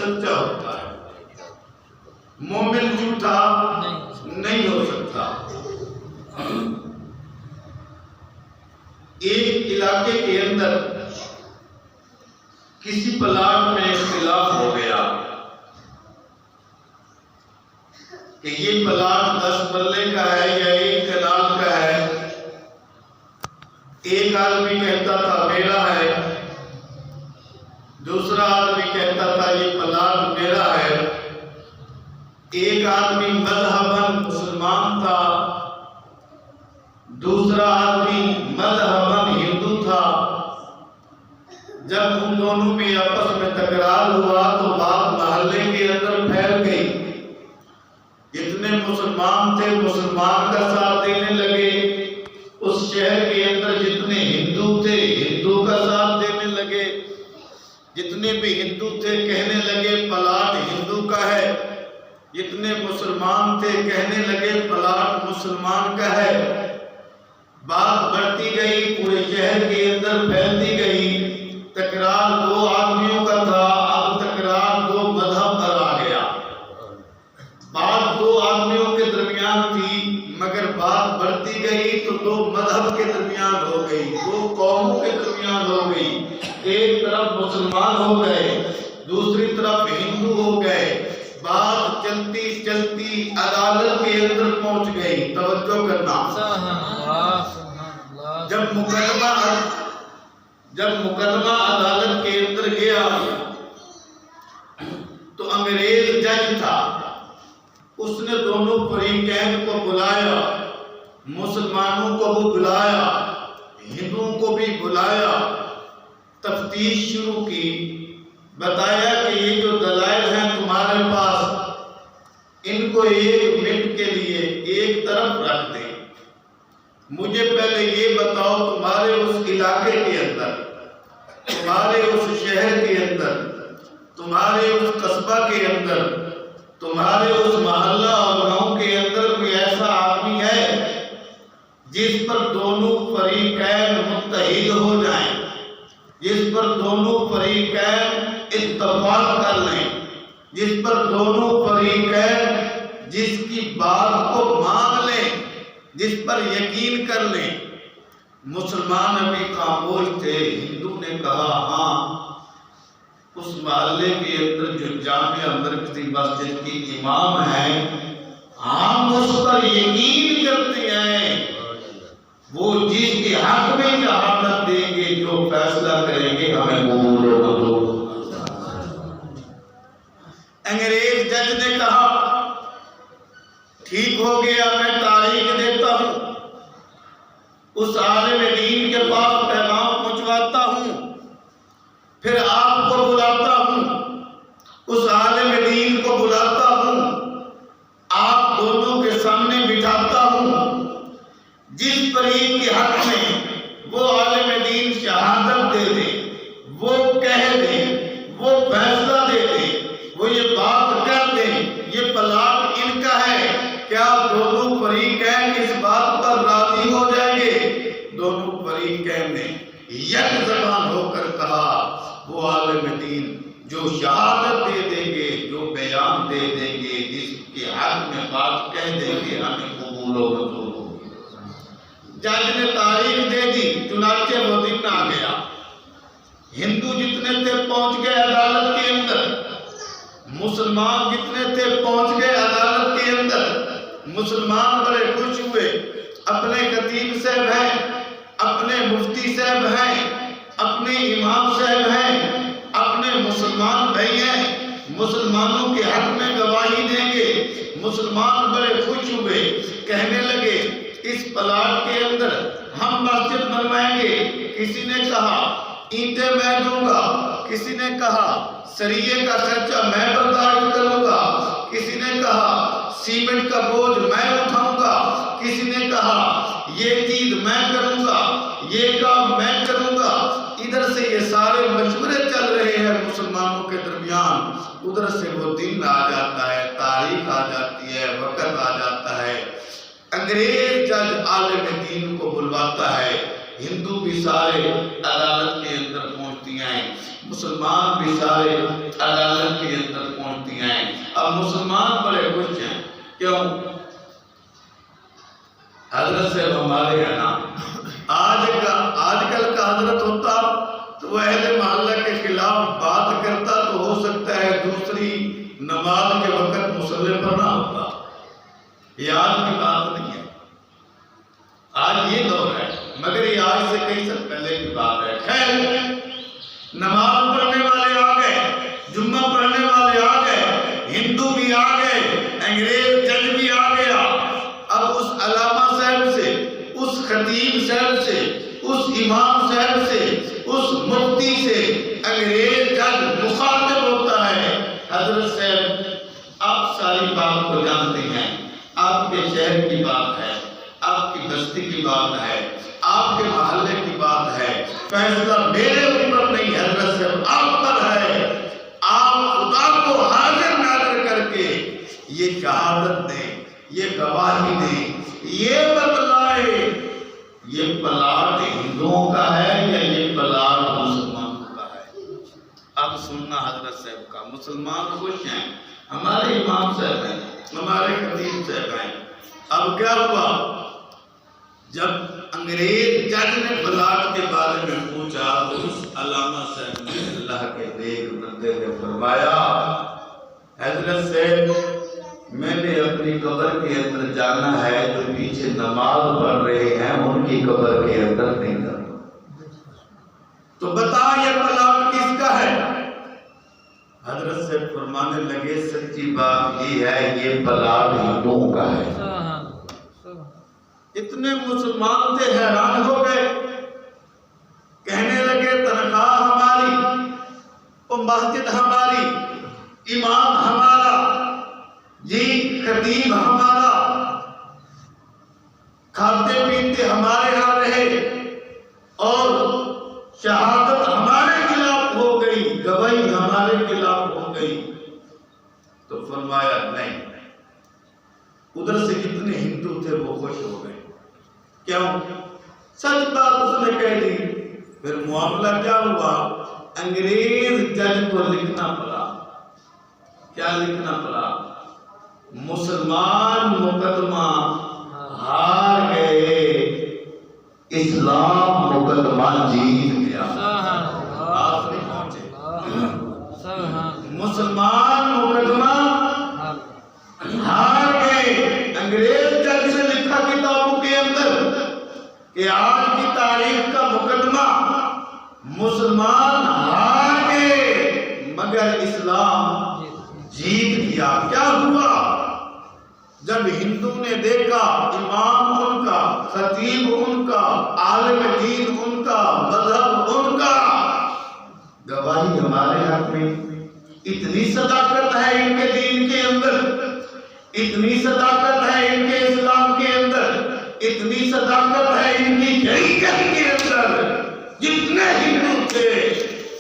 سچا ہوتا ہے، مومن جھوٹا نہیں ہو سکتا۔ ایک علاقے کے اندر کسی پلاٹ میں اختلاف ہو گیا کہ یہ پلاٹ 10 مرلے کا ہے یا 1 کنال کا ہے۔ ایک آدمی کہتا تھا میرا ہے، دوسرا آدمی کہتا تھا یہ پلاٹ میرا ہے۔ ایک آدمی مذہباً مسلمان تھا، دوسرا آدمی مذہباً ہندو تھا۔ جب ان دونوں میں آپس میں تکرار ہوا تو بات محلے کے اندر پھیل گئی۔ جتنے مسلمان تھے مسلمان کا ساتھ دینے لگے، اس شہر کے اندر جتنے ہندو تھے ہندو کا ساتھ دینے لگے، جتنے بھی ہندو تھے کہنے لگے پلاٹ ہندو کا ہے، جتنے مسلمان تھے کہنے لگے پلاٹ مسلمان کا ہے۔ بات بڑھتی گئی، پورے شہر کے اندر پھیلتی گئی۔ تکرار 2 آدمیوں کا تھا، اب تکرار 2 مذہب پر آ گیا۔ بات 2 آدمیوں کے درمیان تھی، مگر بات بڑھتی گئی تو 2 مذہب کے درمیان ہو گئی، 2 قوموں کے درمیان ہو گئی۔ ایک طرف مسلمان ہو گئے، دوسری طرف ہندو ہو گئے۔ بات چلتی چلتی عدالت کے اندر پہنچ گئی۔ توجہ کرنا، جب مقدمہ عدالت کے اندر گیا تو انگریز جج تھا، اس نے دونوں فریقین کو بلایا، مسلمانوں کو بھی بلایا، ہندوؤں کو بھی بلایا، تفتیش شروع کی۔ بتایا کہ یہ جو دلائل ہیں تمہارے پاس، ان کو 1 منٹ کے لیے ایک طرف رکھ دیں۔ مجھے پہلے یہ بتاؤ تمہارے اس علاقے کے اندر، تمہارے اس شہر کے اندر، تمہارے اس قصبہ کے اندر، تمہارے اس محلہ اور گاؤں کے اندر کوئی ایسا آدمی ہے جس پر دونوں فریقین متحد ہو جائیں، جس پر دونوں فریقین اتفاق کر لیں، جس پر دونوں فریقین جس کی بات کو مان لیں، جس پر یقین کر لیں؟ مسلمان ابھی خاموش تھے۔ ہندو نے کہا ہاں، اس محلے کے اندر جو جامع مرکزی مسجد کی امام ہیں، ہم اس پر یقین کرتے ہیں، وہ جس کے حق میں شہادت دیں گے، جو فیصلہ کریں گے ہمیں قبول و منظور۔ انگریز جج نے کہا ٹھیک ہو گیا، میں تاریخ دیتا ہوں، اس عالم دین کے پاس پیغام پہنچواتا ہوں، پھر آپ کو بلاتا ہوں، اس عالم دین کو بلاتا ہوں، آپ دونوں کے سامنے بٹھاتا ہوں، جس فریق کے حق میں وہ عالم دین شہادت دے دے، وہ کہہ دے، وہ فیصلہ دے دے، وہ یہ بات کر دے یہ پلاٹ ان کا ہے، کیا دونوں فریقین اس بات پر راضی ہو جائیں گے؟ دونوں فریقین نے یک زبان ہو کر کہا وہ عالم دین جو شہادت دے دیں گے، جو بیان دے دیں گے، جس کے حق میں بات کہہ دیں گے، ہمیں قبول و منظور ہوگی۔ جج نے تاریخ دے دی، چنانچہ وہ دن آ گیا۔ ہندو جتنے تھے پہنچ گئے عدالت کے اندر، مسلمان جتنے تھے پہنچ گئے عدالت کے اندر۔ مسلمان بڑے خوش ہوئے، اپنے خطیب صاحب ہیں، اپنے مفتی صاحب ہیں، اپنے امام صاحب ہیں، اپنے مسلمان بھائی ہیں، مسلمانوں کے حق میں گواہی دیں گے۔ مسلمان بڑے خوش ہوئے، کہنے لگے اس پلاٹ کے اندر ہم مسجد بنوائیں گے۔ کسی نے کہا اینٹیں میں دوں گا، کسی نے کہا سریے کا خرچہ میں برداشت کروں گا، کسی نے کہا سیمنٹ کا بوجھ میں اٹھاؤں گا، کسی نے کہا یہ چیز میں کروں گا، یہ کام میں کروں گا۔ ادھر سے یہ سارے مشورے چل رہے ہیں مسلمانوں کے درمیان، ادھر سے وہ دن آ جاتا ہے، تاریخ آ جاتی ہے، وقت آ جاتا ہے۔ انگریز جج عالم دین کو بلواتا ہے، ہندو بھی سارے عدالت کے اندر پہنچتی ہیں۔ مسلمان بھی سارے عدالت کے اندر پہنچتی ہیں. اب مسلمان بڑے خوش ہیں. کیوں؟ حضرت صاحب ہمارے ہیں نا، آج کل کا حضرت ہوتا تو وہ اہل محلہ کے خلاف بات کرتا تو ہو سکتا ہے دوسری نماز کے وقت مصلی پر نہ ہوتا. یہ آج کی بات نہیں ہے، آج یہ دور ہے، مگر یہ آج سے کئی سال پہلے کی بات ہے. خیر، نماز پڑھنے والے آ گئے، جمعہ پڑھنے والے آ گئے، ہندو بھی آ گئے، انگریز جج بھی آ گیا. اب اس علامہ صاحب سے، اس خطیب صاحب سے، اس امام صاحب سے، اس مفتی سے انگریز جج مخاطب ہوتا ہے. حضرت صاحب آپ ساری بات کو جانتے ہیں، آپ کے شہر کی بات ہے، آپ کی بستی کی بات ہے، آپ کے محلے کی بات ہے. فیصلہ میرے اوپر نہیں، حضرت صاحب آپ پر ہے. آپ خدا کو حاضر ناظر کر کے یہ شہادت دیں، یہ گواہی دیں، یہ بتلائے یہ پلاٹ ہندوؤں کا ہے یا یہ پلاٹ مسلمانوں کا ہے. اب سننا حضرت صاحب کا. مسلمان خوش ہیں، ہمارے امام صاحب ہیں، ہمارے خطیب صاحب ہیں. اب کیا ہوا؟ جب انگریز جج نے پلاٹ کے بارے میں پوچھا تو اس علامہ صاحب نے اللہ کے نیک بندے نے فرمایا، حضرت صاحب میں نے اپنی قبر کے اندر جانا ہے، جو پیچھے نماز پڑھ رہے ہیں ان کی قبر کے اندر نہیں جانا. تو بتا یہ پلاٹ کس کا ہے؟ حضرت سے فرمانے لگے سچی بات یہ ہے یہ پلاٹ ہندوؤں کا ہے. اتنے مسلمان تھے حیران ہو گئے، کہنے لگے تنخواہ ہماری، وہ مسجد ہماری، امام ہمارا، جی خطیب ہمارا، کھاتے پیتے ہمارے ہاں رہے اور شہادت ہمارے خلاف ہو گئی، گواہی ہمارے خلاف ہو گئی. تو فرمایا نہیں. ادھر سے کتنے ہندو تھے وہ خوش ہو گئے. کیوں؟ سچ بات اس نے کہہ دی. پھر معاملہ کیا ہوا؟ انگریز جج کو لکھنا پڑا. کیا لکھنا پڑا؟ مسلمان مقدمہ ہار گئے، اسلام مقدمہ جیت گیا. آپ نہیں پہنچے. مسلمان مقدمہ ہار گئے. انگریز جج سے لکھا کتابوں کے اندر کہ آج کی تاریخ کا مقدمہ مسلمان ہار گئے مگر اسلام جیت گیا. کیا ہوا؟ جب ہندو نے دیکھا امام ان کا، خطیب ان کا، عالم دین ان کا، مذہب ان کا، گواہی ہمارے حق میں. اتنی صداقت ہے ان کے دین کے اندر، اتنی صداقت ہے ان کے اسلام کے اندر، اتنی صداقت ہے ان کی شریعت کے اندر. جتنے ہندو تھے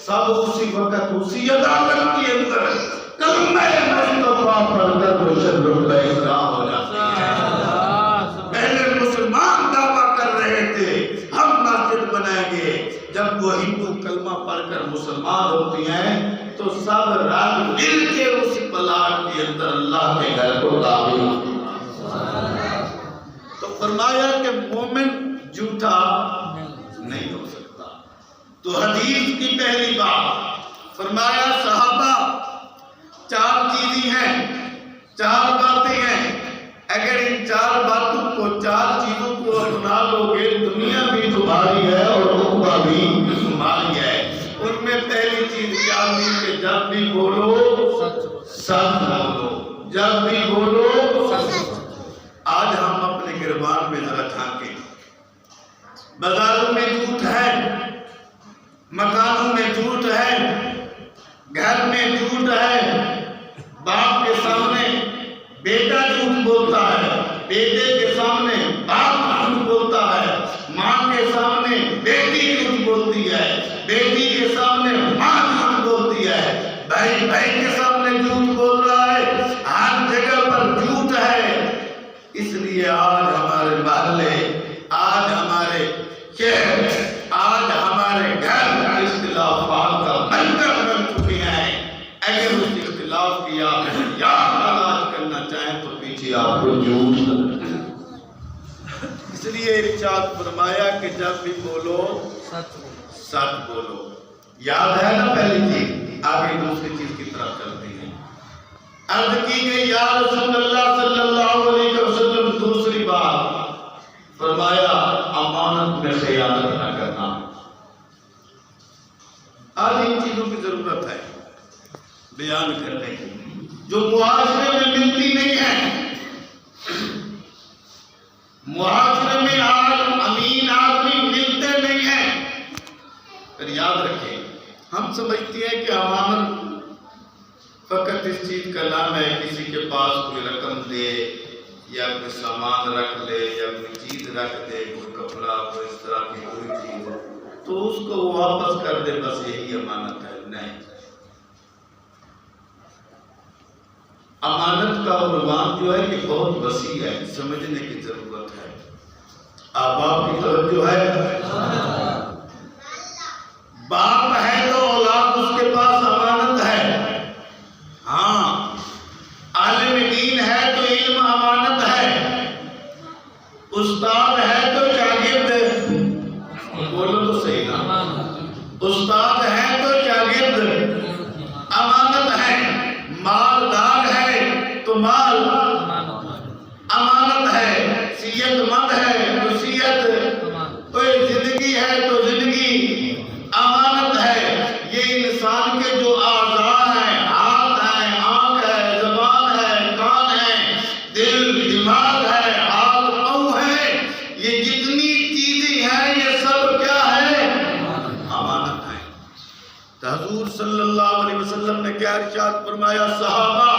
سب اسی وقت اسی عدالت کے اندر کلمہ مصطفیٰ پڑھ کر مشرف اسلام ہو جاتے ہیں. پہلے مسلمان دعویٰ کر رہے تھے ہم مسجد بنائیں گے، جب وہ ہندو کلمہ پڑھ کر مسلمان ہوتی ہیں تو سب رنگ مل کے اس پلاٹ کے اندر اللہ کے گھر کو تعمیر ہوتی ہے. تو فرمایا کہ مومن جھوٹا نہیں ہو سکتا. تو حدیث کی پہلی بات فرمایا صحابہ چار چیزیں ہیں، چار باتیں ہیں، اگر ان چار باتوں کو، چار چیزوں کو اپنا لو گے دنیا بھی تمہاری ہے اور عقبہ بھی تمہاری ہے. ان میں پہلی چیز کیا تھی کہ جب بھی بولو سچ بولو، جب بھی بولو سچ. آج ہم اپنے گربان میں ذرا جھانکیں، بازاروں میں جھوٹ ہے، مکانوں میں جھوٹ ہے، گھر میں جھوٹ ہے. باپ کے سامنے بیٹا جھوٹ بولتا ہے، بیٹے کے سامنے باپ جھوٹ بولتا ہے، ماں کے سامنے بیٹی جھوٹ بولتی ہے، بیٹی کے سامنے ماں جھوٹ بولتی ہے، بھائی بھائی کے سامنے جھوٹ بول رہا ہے. ہر جگہ پر جھوٹ ہے. اس لیے آج ہمارے محلے، آج ہمارے شہر، آج ہمارے گھر اختلافات کا منظر خلاف کیا یا علاج کرنا چاہیں تو پیچھے آپ کو جھوٹ کرنا ہے۔ اس لیے ارشاد فرمایا کہ جب بھی بولو سچ بولو۔ یاد ہے نا پہلی چیز، آگے دوسری چیز کی طرف چلتے ہیں۔ عرض کی گئی یا رسول اللہ صلی اللہ علیہ وسلم دوسری بات فرمایا امانت میں خیانت نہ کرنا۔ آج ان چیزوں کی ضرورت ہے بیان کرنے کی جو معاشرے میں ملتی نہیں ہے۔ معاشرے میں آج امین آدمی ملتے نہیں ہیں۔ پھر یاد رکھیں، ہم سمجھتے ہیں کہ امانت فقط اس چیز کا نام ہے کسی کے پاس کوئی رقم دے یا کوئی سامان رکھ لے یا کوئی چیز رکھ دے، کوئی کپڑا، کوئی اس طرح کی کوئی چیز تو اس کو واپس کر دے، بس یہی امانت ہے۔ نہیں، امانت کا عنوان جو ہے یہ بہت وسیع ہے، سمجھنے کی ضرورت ہے۔ آپ کی توجہ ہے؟ باپ ہے تو اولاد اس کے پاس امانت ہے۔ ہاں، عالم دین ہے تو علم امانت ہے۔ استاد ہے تو شاگرد، بولو تو صحیح نا، استاد ہے تو شاگرد امانت ہے۔ مالدار ہے تو مال امانت ہے۔ صحت مند ہے تو صحت، کوئی زندگی ہے تو زندگی امانت ہے۔ یہ انسان کے جو اعضاء ہیں، ہاتھ ہے، آنکھ ہے، زبان ہے، کان ہے، دل، دماغ ہے، ہاتھ پاؤں ہے، یہ جتنی چیزیں ہیں یہ سب کیا ہے؟ امانت ہے۔ تو حضور صلی اللہ علیہ وسلم نے کیا ارشاد فرمایا؟ صحابہ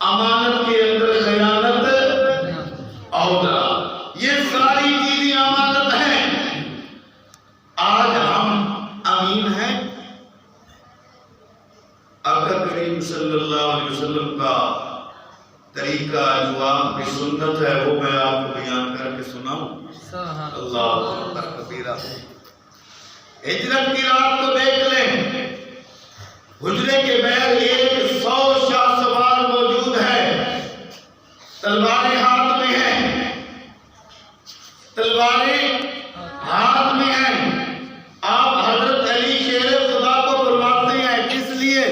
امانت کے اندر خیانت اولا، یہ ساری چیزیں امانت ہیں۔ آج ہم امین ہیں؟ آقا کریم صلی اللہ علیہ وسلم کا طریقہ جو آپ کی سنت ہے وہ میں آپ کو بیان کر کے سناؤں۔ اللہ اکبر کبیرہ۔ ہجرت کی رات کو دیکھ لیں، حجرے کے بغیر 100 شاہ سوار موجود ہے، تلواریں ہاتھ میں ہیں، تلواریں ہاتھ میں ہیں۔ آپ حضرت علی شیر خدا کو فرماتے ہیں، کس لیے؟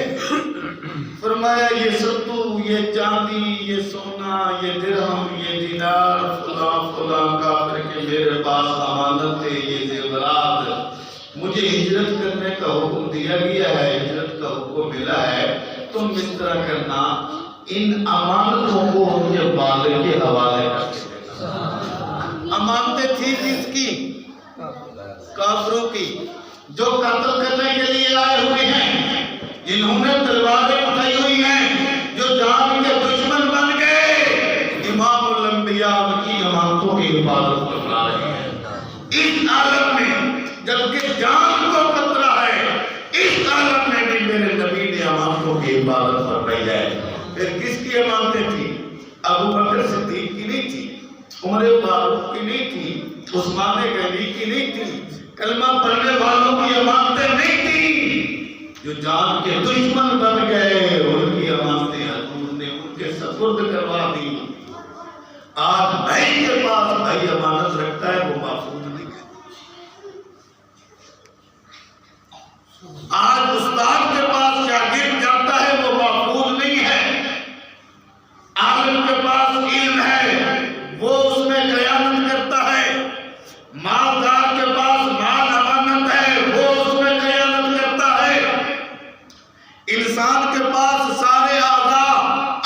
فرمایا یہ ستو، یہ چاندی، یہ سونا، یہ درہم، یہ دینار فلاں فلاں کافر کے میرے پاس امانت ہے، یہ زیورات مجھے ہجرت کرنے کا حکم دیا گیا ہے، ہجرت کا حکم ملا ہے، تم اس طرح کرنا، ان امانتوں کو ان کے مالک کے حوالے کر دینا۔ امانتیں تھی کس کی؟ کافروں کی، جو قتل کرنے کے لیے آئے ہوئے ہیں، جنہوں نے تلواریں اٹھائی ہوئی ہیں، جو جان کے دشمن بن گئے۔ امام الانبیاء کی امانتوں کی حفاظت کرنا رہے ہیں اس عالم میں، جبکہ جان کو خطرہ ہے، اس عالم میں بھی میرے نبی نے امانتوں کی حفاظت فرمائی ہے۔ پھر کس کی امانتیں تھی؟ ابو بکر صدیق کی نہیں تھی، عمر فاروق کی نہیں تھی، عثمان غنی کی نہیں تھی، کلمہ پڑھنے والوں کی امانتیں نہیں تھی، جو جان کے دشمن بن گئے ان کی امانتیں حضور نے ان کے سپرد کروا دی۔ آج بھائی کے پاس بھائی امانت رکھتا ہے وہ محفوظ نہیں ہے۔ آج استاد کے پاس شاگرد جاتا ہے وہ محفوظ نہیں ہے۔ عالم کے پاس علم ہے وہ اس میں خیانت کرتا ہے۔ مالدار کے پاس مال امانت ہے وہ اس میں خیانت کرتا ہے۔ انسان کے پاس سارے اعضاء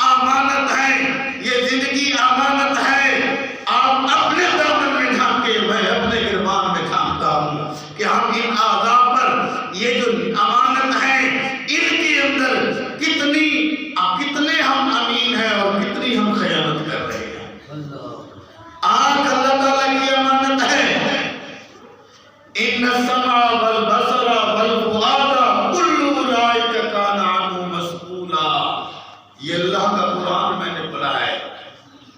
امانت ہیں، یہ زندگی امانت ہے۔ آپ اپنے دامن میں جھانکے، میں اپنے گربان میں جھانکتا ہوں کہ ہم ان اعضاء پر یہ جو امانت ہے ان کے اندر کتنے ہم امین ہیں اور کتنی ہم خیانت کر رہے ہیں۔ آنکھ اللہ تعالیٰ کی امانت ہے۔ ان السمع والبصر والفؤاد کل اولئک کان عنہ مسئولا، یہ اللہ کا قرآن میں نے پڑھا ہے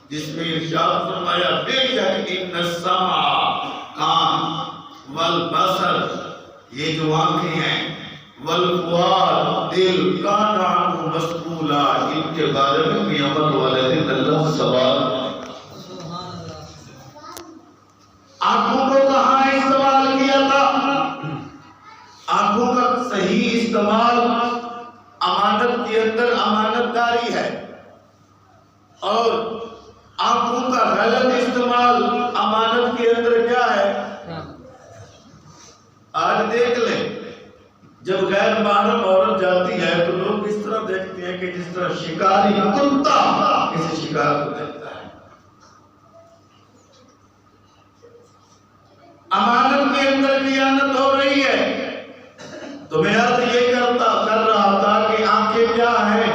جس میں ارشاد فرمایا بے شک ان السمع کان والبصر یہ جو آنکھیں ہیں، والفؤاد دل، کان عنہ مسئولا کے بارے میں قیامت والے دن اللہ سوال آنکھوں کو کہاں استعمال کیا تھا؟ آنکھوں کا صحیح استعمال امانت کے اندر امانت داری ہے، اور آنکھوں کا غلط استعمال امانت کے اندر کیا ہے؟ آج دیکھ لیں، جب غیر محرم عورت جاتی ہے تو لوگ اس طرح دیکھتے ہیں کہ جس طرح شکاری کتا کسی شکار کو دیکھتا ہے۔ امانت کے اندر خیانت ہو رہی ہے۔ تو میں عرض یہ کر رہا تھا کہ آنکھیں کیا ہیں؟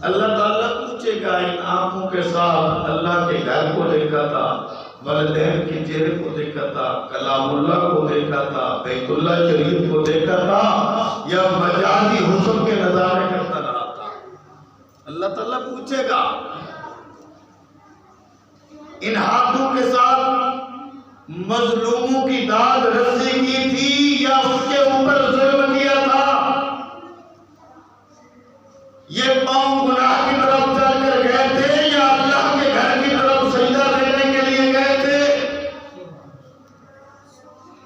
اللہ تعالیٰ پوچھے گا ان آنکھوں کے ساتھ اللہ کے گھر کو دیکھا تھا، والدین کے چہرے کو دیکھا تھا، کلام اللہ کو دیکھا تھا، بیت اللہ شریف کو دیکھا تھا، یا مجازی حسن کے نظارے کرتا رہا تھا؟ اللہ تعالیٰ پوچھے گا۔ ان ہاتھوں کے ساتھ مظلوموں کی داد رسی کی تھی یا اس کے اوپر ظلم کیا تھا؟ یہ پاؤں گناہ کی طرف چل کر گئے تھے یا اللہ کے گھر کی طرف سجدہ دینے کے لیے گئے تھے؟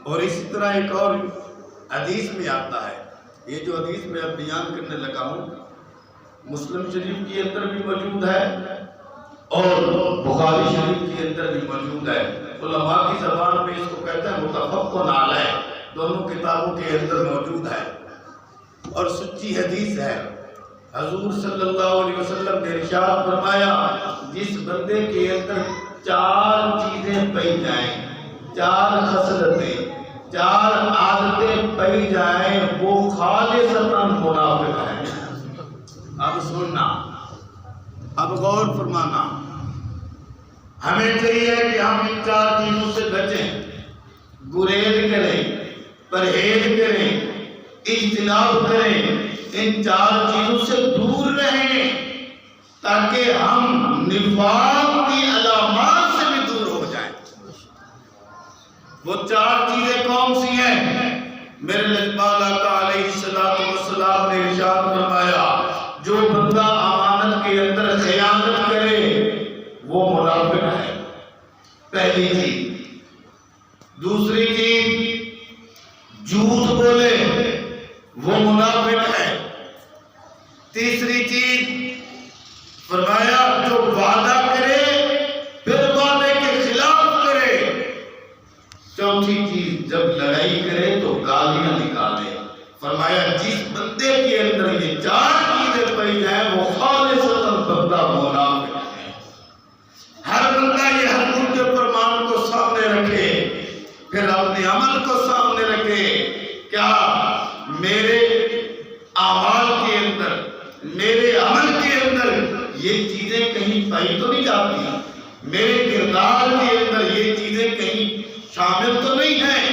اور اسی طرح ایک اور حدیث میں آتا ہے، یہ جو حدیث میں اب بیان کرنے لگا ہوں مسلم شریف کے اندر بھی موجود ہے اور بخاری شریف کے اندر بھی موجود ہے۔ علماء کی زبان میں اس کو کہتے ہیں متفق علیہ، دونوں کتابوں کے اندر موجود ہے اور سچی حدیث ہے۔ حضور صلی اللہ علیہ وسلم نے ارشاد فرمایا، جس بندے کے اندر 4 چیزیں پائی جائیں، 4 خصلتیں، 4 عادتیں پائی جائیں، وہ خالصتاً منافق ہے۔ اب سننا، اب غور فرمانا، ہمیں چاہیے کہ ہم ان 4 چیزوں سے بچیں، گریز کریں، پرہیز کریں، اجتناب کریں، ان 4 چیزوں سے دور رہیں تاکہ ہم نفاق کی علامات سے بھی دور ہو جائیں۔ وہ 4 چیزیں کون سی ہیں؟ میرے لجپال آقا علیہ السلام نے ارشاد فرمایا، جو بندہ امانت کے اندر خیانت کرے وہ منافق ہے، پہلی چیز۔ دوسری چیز، جھوٹ بولے وہ منافق ہے۔ تیسری چیز فرمایا، جو وعدہ کرے پھر وعدے کے خلاف کرے۔ چوتھی چیز، جب لڑائی کرے تو گالیاں نکالے۔ فرمایا جس بندے کے اندر یہ 4 چیزیں پائی جائیں وہ خالصتاً بندہ منافق ہے۔ ہر بندہ یہ حضور کے فرمان کو سامنے رکھے، پھر اپنے عمل کو سامنے رکھے۔ کیا میرے اعمال کے اندر، میرے عمل کے اندر یہ چیزیں کہیں پائی تو نہیں جاتی؟ میرے کردار کے اندر یہ چیزیں کہیں شامل تو نہیں ہیں؟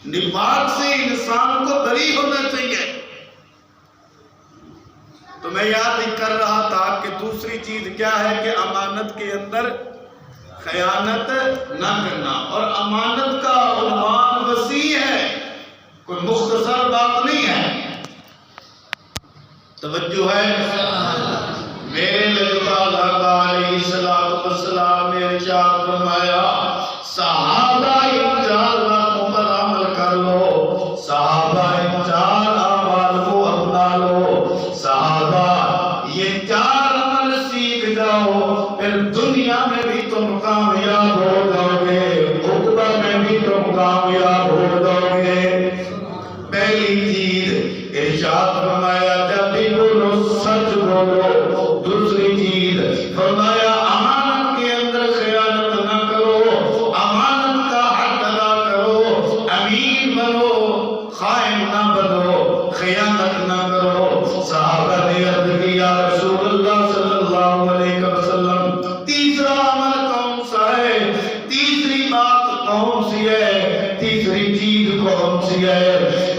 نفاق سے انسان کو بری ہونا چاہیے۔ تو میں یاد کر رہا تھا کہ دوسری چیز کیا ہے کہ امانت کے اندر خیانت نہ کرنا، اور امانت کا عنوان وسیع ہے، کوئی مختصر بات نہیں ہے۔ توجہ ہے؟ میرے لجپال آقا علیہ السلام نے ارشاد فرمایا، صحابہ ان 4 باتوں پر عمل کر لو، صحابہ ان 4 اعمال کو اپنا لو، صحابہ یہ 4 عمل سیکھ جاؤ، پھر دنیا میں بھی تم کامیاب ہو جاؤ گے، عقبہ میں بھی تم کامیاب ہو جاؤ گے۔ پہلی چیز ارشاد فرمایا جب بھی بولو سچ بولو۔ دوسری چیز فرمایا امانت کے اندر خیانت نہ کرو، امانت کا حق ادا کرو، امین بنو، خائن نہ بنو، خیانت نہ کرو۔ صحابہ نے عرض کی یا رسول اللہ صلی اللہ علیہ وسلم تیسرا عمل کون سا ہے؟ تیسری بات کون سی ہے؟ تیسری چیز کون سی ہے؟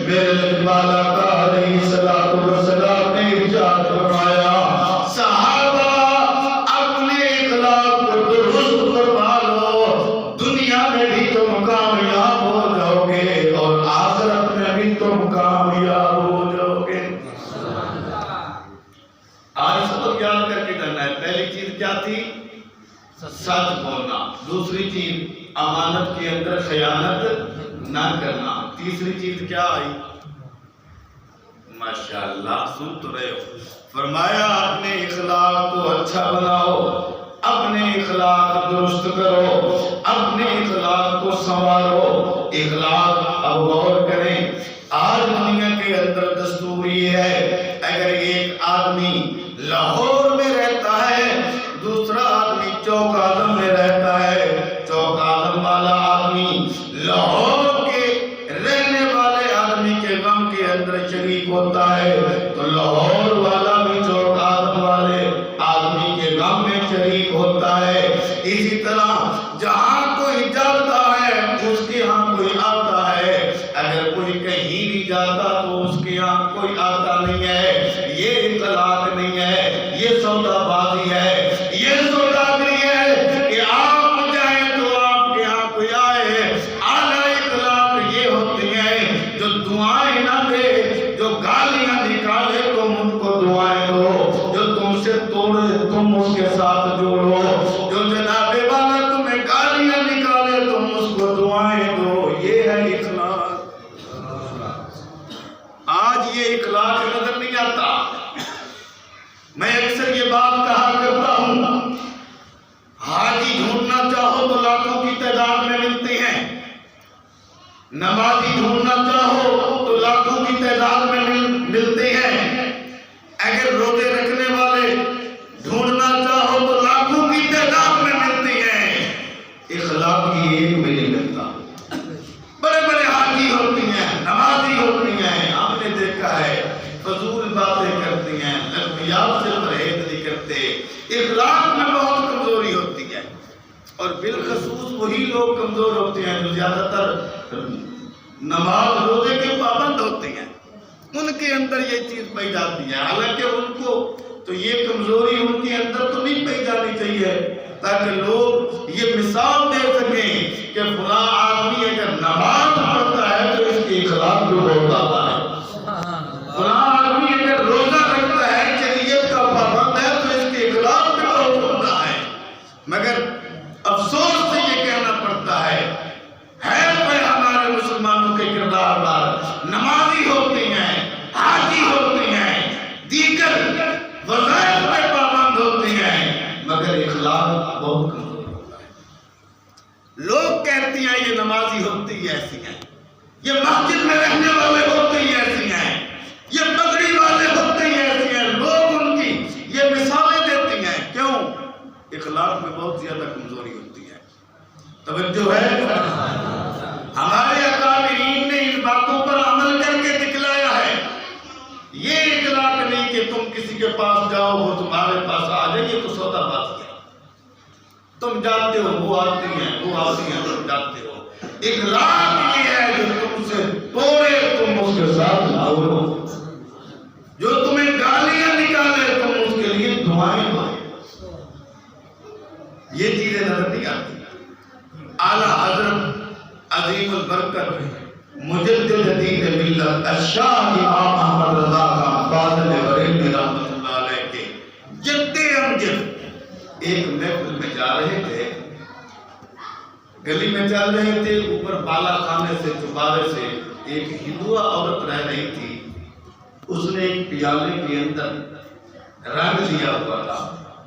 میرے لجپال آقا علیہ السلام نے ارشاد فرمایا، صحابہ اپنے اخلاق کو درست کروا لو، دنیا میں بھی تم کامیاب ہو جاؤ گے اور آخرت میں بھی تم کامیاب ہو جاؤ گے۔ آج سبق یاد کریں۔ کرنا ہے. پہلی چیز کیا تھی؟ سچ بولنا. دوسری چیز امانت کے اندر خیانت نہ کرنا. تیسری چیز کیا آئی؟ ماشاءاللہ سن تو رہے ہو. فرمایا اپنے اخلاق کو اچھا بناؤ, اپنے اخلاق درست کرو, اپنے اخلاق کو سنوارو. اخلاق اب غور کریں. آج دنیا کے اندر دستور یہ ہے, اگر ایک آدمی لاہور میں رہتا ہے, دوسرا آدمی چوک عالم میں رہتا ہے, چوک عالم والا آدمی لاہور کے رہنے والے آدمی کے غم کے اندر شریک ہوتا ہے, تو لاہور والا بھی چوک عالم والے آدمی کے غم میں شریک ہوتا ہے. اسی طرح جہاں کوئی جاتا ہے اس کے ہاں کوئی آتا ہے, اگر کوئی کہیں نہیں جاتا تو اس کے ہاں کوئی آتا نہیں ہے. یہ اخلاق نہیں ہے, یہ سودا بازی ہے, یہ سوداگری ہے کہ آپ جائیں تو آپ کے ہاں کوئی آئے. اعلیٰ اخلاق یہ ہوتی ہیں جو دعائیں نہ دے, جو گالیاں نکالے تم ان کو دعائیں دو, جو تم سے توڑے تم اس کے ساتھ جوڑو, جو جناب والا تمہیں گالیاں نکالے تم اس کو دعائیں دو. یہ ہے اخلاق. آج یہ اخلاق نظر نہیں آتا. میں اکثر یہ بات کہا کرتا ہوں, حاجی ڈھونڈنا چاہو تو لاکھوں کی تعداد میں ملتے ہیں, نمازی ڈھونڈنا چاہو تو لاکھوں کی تعداد میں ملتے ہیں, اگر روزے رکھنے والے ڈھونڈنا چاہو تو لاکھوں کی تعداد میں ملتے ہیں. اخلاق کی ایک میں نہیں ملتا. بڑے بڑے حاجی ہوتی ہیں, نمازی ہوتی ہیں, ہم نے دیکھا ہے فضول باتیں کرتی ہیں, لغویات سے پرہیز نہیں کرتے. اخلاق میں بہت کمزوری ہوتی ہے, اور بالخصوص وہی لوگ کمزور ہوتے ہیں جو زیادہ تر نماز روزے کے پابند ہوتے ہیں. ان کے اندر یہ چیز پائی جاتی ہے, حالانکہ ان کو تو یہ کمزوری ان کے اندر تو نہیں پائی جانی چاہیے, تاکہ لوگ یہ مثال دے سکیں کہ فلاں آدمی اگر نماز پڑھتا ہے تو اس کے اخلاق کو بہت آتا ہے, فلاں آدمی اگر روزہ رکھتا ہے, شریعت کا پابند ہے, تو اس کے اخلاق بھی بہت ہوتا ہے. مگر افسوس سے یہ کہنا پڑتا ہے ہمارے مسلمانوں کے کردار پر نمازی ہوتے ہیں, حاجی ہوتے ہیں, دیگر وظائف میں پابند ہوتے ہیں, مگر اخلاق بہت کمزور ہوتا ہے. لوگ کہتے ہیں یہ نمازی ہوتے ہی ایسی ہیں, یہ مسجد میں رہنے والے ہوتے ہی ایسی ہیں, یہ پگڑی والے ہوتے ہی ایسی ہیں. لوگ ان کی یہ مثالیں دیتی ہیں. کیوں؟ اخلاق میں بہت زیادہ کمزوری ہوتی ہے. توجہ ہے؟ ہمارے اکابرین نے ان باتوں پر عمل کر کے دکھلایا ہے. یہ اخلاق نہیں کہ تم کسی کے پاس جاؤ وہ تمہارے پاس آ جائے, یہ تو سودا بازی ہے. تم جاتے ہو وہ آتی ہیں, وہ آتی ہیں, تم جاتے ہو. اخلاق یہ ہے جو تم سے توڑے تم اس کے ساتھ جوڑو, جو تمہیں گالیاں نکالے تم اس کے لیے دعائیں دو. یہ چیزیں نظر نہیں آتی. اعلیٰ حضرت عظیم البرکت مجدد دین ملت الشاہ امام احمد رضا خان فاضل بریلوی رحمۃ اللہ علیہ کے جد امجد ایک محفل میں جا رہے تھے, گلی میں چل رہے تھے, اوپر بالا خانے سے چوبارے سے ایک ہندوہ عورت رہ رہی تھی. اس نے ایک پیالے کے اندر رنگ لیا ہوا تھا,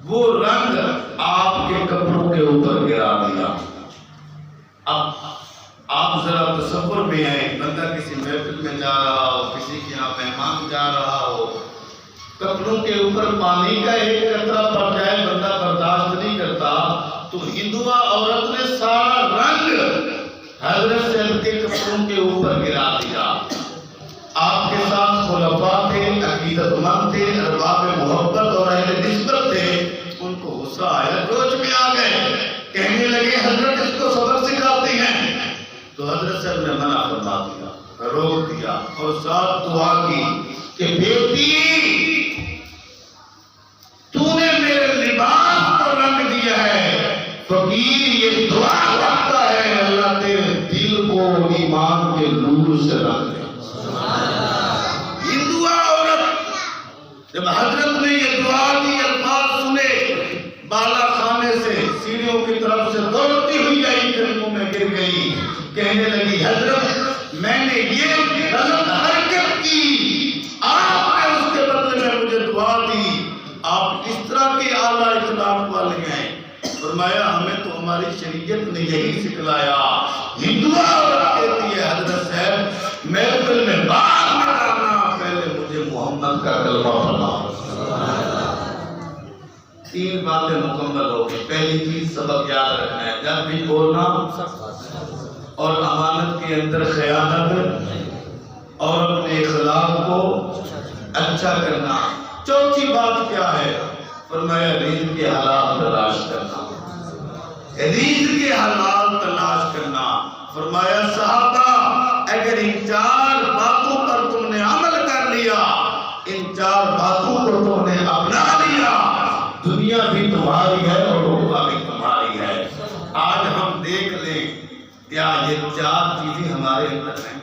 وہ رنگ آپ کے کپڑوں کے اوپر گرا دیا. اب آپ ذرا تصور میں آئے, بندہ کسی محفل میں جا رہا ہو, کسی کے یہاں مہمان جا رہا ہو, کپڑوں کے اوپر پانی کا ایک قطرہ پڑ جائے بندہ برداشت نہیں کرتا, تو ہندوہ عورت نے سارا رنگ حضرت صاحب کے کپڑوں کے اوپر گرا دیا. آپ کے ساتھ خلفاء تھے, عقیدت مند تھے, ارباب محبت اور اہل نسبت تھے. ان کو غصہ آیا, جوش میں آ گئے, کہنے لگے حضرت اس کو سبق سکھاتے ہیں. تو حضرت صاحب نے منع فرما دیا, روک دیا, اور ساتھ دعا کی کہ بیٹی تو نے میرے لباس پر رنگ دیا ہے. فقیر یہ دعا کرتا ہے اللہ تیرے دل کو ایمان کے نور سے رنگ دے. ہندوہ عورت جب حضرت نے یہ دعا کی الفاظ سنے یہ غلط حرکت کی، آپ نے اس کے بدلے میں مجھے دعا دی، آپ اس طرح کے اعلیٰ اخلاق والے ہیں۔ فرمایا ہمیں تو ہماری شریعت نے یہی سکھلایا۔ یہ دعا عورت کہتی ہے حضرت صاحب محفل میں بعد میں آنا، پہلے مجھے محمد کا کلمہ پڑھنا۔ تین باتیں مکمل ہو گئی۔ پہلی چیز سبق یاد رکھنا ہے، جب بھی بولنا اور امانت کے اندر خیانت اور اپنے اخلاق کو اچھا کرنا۔ چوتھی بات کیا ہے؟ فرمایا رزق کے حلال تلاش کرنا، رزق کے حلال تلاش کرنا۔ فرمایا صحابہ اگر ان چار باتوں پر تم نے عمل کر لیا، ان چار باتوں کو تم نے اپنا لیا، دنیا بھی تمہاری ہے اور عقبہ بھی تمہاری ہے۔ آج ہم دیکھ لیں کیا یہ چار چیزیں ہمارے اندر ہیں؟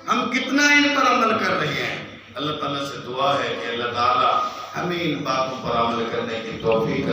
ہم کتنا ان پر عمل کر رہے ہیں؟ اللہ تعالیٰ سے دعا ہے کہ اللہ تعالیٰ ہمیں ان باتوں پر عمل کرنے کی توفیق